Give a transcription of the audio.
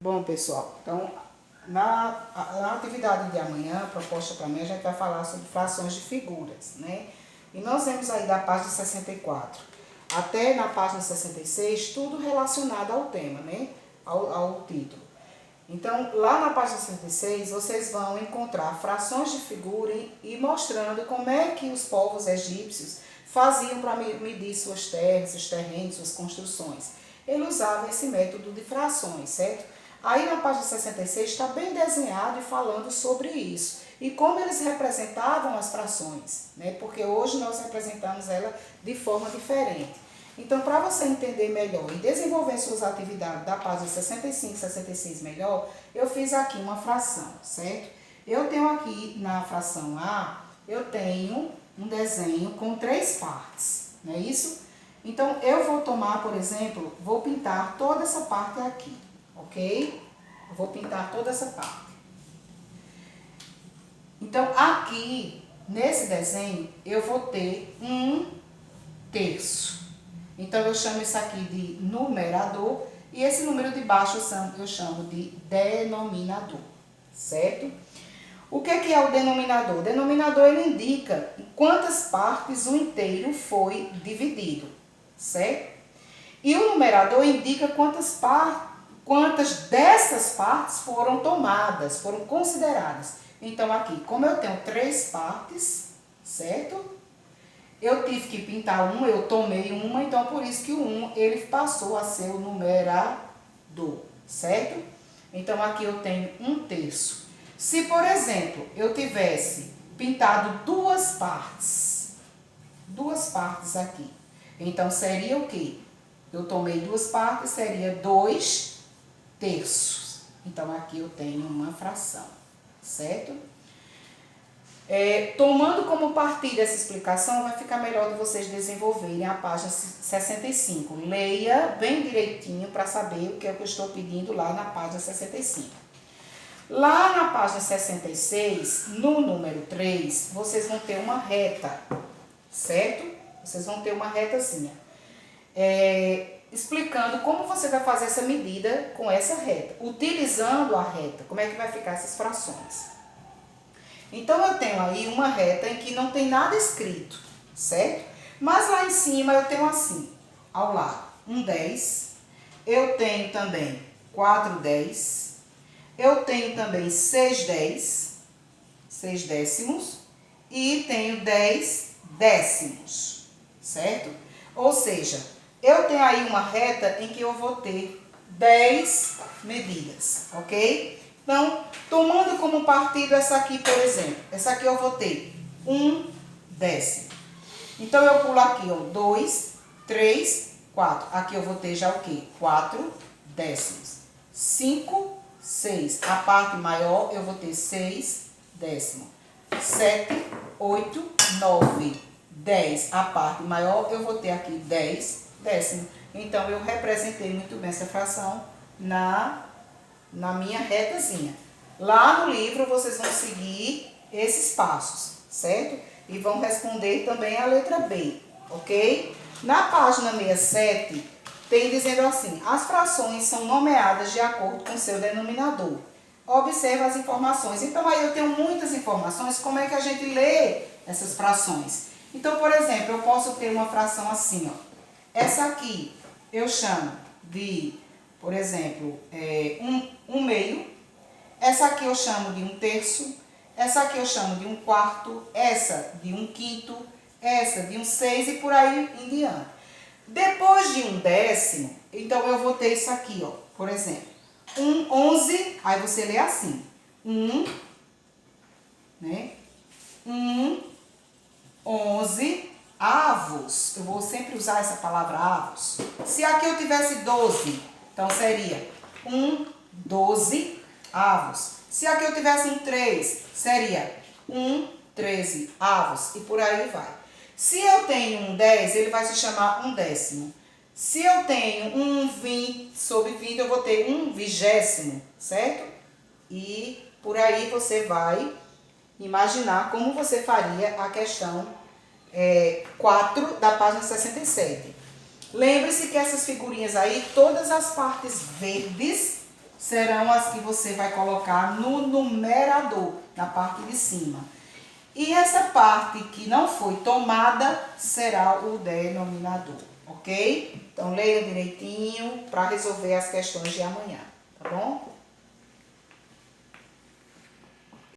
Bom, pessoal, então na atividade de amanhã, proposta para mim, a gente vai falar sobre frações de figuras, né? E nós vemos aí da página 64 até na página 66, tudo relacionado ao tema, né? Ao título. Então, lá na página 66, vocês vão encontrar frações de figura e mostrando como é que os povos egípcios faziam para medir suas terras, seus terrenos, suas construções. Ele usava esse método de frações, certo? Aí na página 66 está bem desenhado e falando sobre isso. E como eles representavam as frações, né? Porque hoje nós representamos ela de forma diferente. Então, para você entender melhor e desenvolver suas atividades da página 65 e 66 melhor, eu fiz aqui uma fração, certo? Eu tenho aqui na fração A, eu tenho um desenho com 3 partes, não é isso? Então, eu vou tomar, por exemplo, vou pintar toda essa parte aqui, ok? Eu vou pintar toda essa parte. Então, aqui, nesse desenho, eu vou ter 1/3. Então, eu chamo isso aqui de numerador e esse número de baixo eu chamo de denominador, certo? O que é o denominador? O denominador ele indica em quantas partes o inteiro foi dividido, certo? E o numerador indica quantas dessas partes foram tomadas, foram consideradas. Então, aqui, como eu tenho 3 partes, certo? Eu tive que pintar uma, eu tomei uma, então por isso que o 1 ele passou a ser o numerador, certo? Então aqui eu tenho 1/3. Se, por exemplo, eu tivesse pintado duas partes aqui, então seria o quê? Eu tomei 2 partes, seria 2/3. Então aqui eu tenho uma fração, certo? Tomando como partilha essa explicação, vai ficar melhor de vocês desenvolverem a página 65. Leia bem direitinho para saber o que é que eu estou pedindo lá na página 65. Lá na página 66, no número 3, vocês vão ter uma reta, certo? Vocês vão ter uma retazinha. Explicando como você vai fazer essa medida com essa reta. Utilizando a reta, como é que vai ficar essas frações. Então, eu tenho aí uma reta em que não tem nada escrito, certo? Mas lá em cima eu tenho assim, ao lado, 1/10, eu tenho também 4/10, eu tenho também 6/10, 6 décimos, e tenho 10 décimos, certo? Ou seja, eu tenho aí uma reta em que eu vou ter 10 medidas, ok? Então, tomando como partido essa aqui, por exemplo, essa aqui eu vou ter 1/10. Então, eu pulo aqui, ó, 2, 3, 4. Aqui eu vou ter já o quê? 4 décimos. 5, 6. A parte maior eu vou ter 6 décimos. 7, 8, 9, 10. A parte maior eu vou ter aqui 10 décimos. Então, eu representei muito bem essa fração na minha retazinha. Lá no livro vocês vão seguir esses passos, certo? E vão responder também a letra B, ok? Na página 67 tem dizendo assim: as frações são nomeadas de acordo com seu denominador. Observe as informações. Então aí eu tenho muitas informações, como é que a gente lê essas frações? Então, por exemplo, eu posso ter uma fração assim, ó. Essa aqui eu chamo de, por exemplo, 1/2. Essa aqui eu chamo de 1/3. Essa aqui eu chamo de 1/4. Essa de 1/5. Essa de 1/6 e por aí em diante. Depois de 1/10, então eu vou ter isso aqui, ó. Por exemplo, 11. Aí você lê assim: 11 avos. Eu vou sempre usar essa palavra avos. Se aqui eu tivesse 12, então seria 12 avos. Se aqui eu tivesse 3, seria 13 avos. E por aí vai. Se eu tenho 10, ele vai se chamar 1/10. Se eu tenho 20 sobre 20, eu vou ter 1/20, certo? E por aí você vai imaginar como você faria a questão 4 da página 67. Lembre-se que essas figurinhas aí, todas as partes verdes serão as que você vai colocar no numerador, na parte de cima. E essa parte que não foi tomada será o denominador, ok? Então, leia direitinho para resolver as questões de amanhã, tá bom?